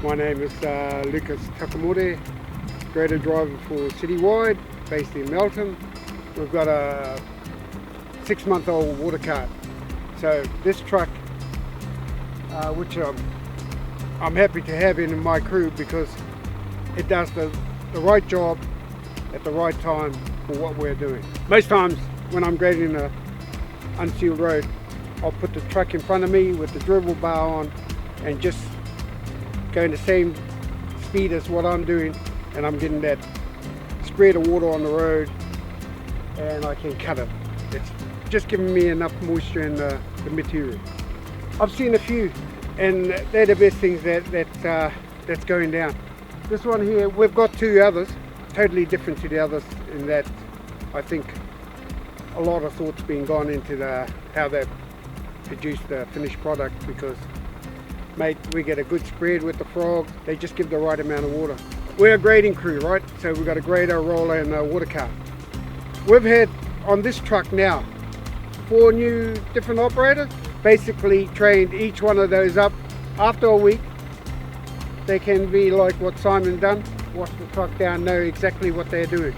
My name is Lucas Tukramouri, grader driver for CityWide, based in Melton. We've got a 6-month-old water cart. So this truck, which I'm happy to have in my crew because it does the right job at the right time for what we're doing. Most times when I'm grading an unsealed road, I'll put the truck in front of me with the dribble bar on and just going the same speed as what I'm doing, and I'm getting that spread of water on the road and I can cut it. It's just giving me enough moisture in the material. I've seen a few and they're the best things that's going down. This one here, we've got 2 others, totally different to the others in that I think a lot of thought's been gone into how they produce the finished product, because mate, we get a good spread with the frog. They just give the right amount of water. We're a grading crew, right? So we've got a grader, a roller and a water cart. We've had on this truck now 4 new different operators, basically trained each one of those up. After a week, they can be like what Simon done, wash the truck down, know exactly what they're doing.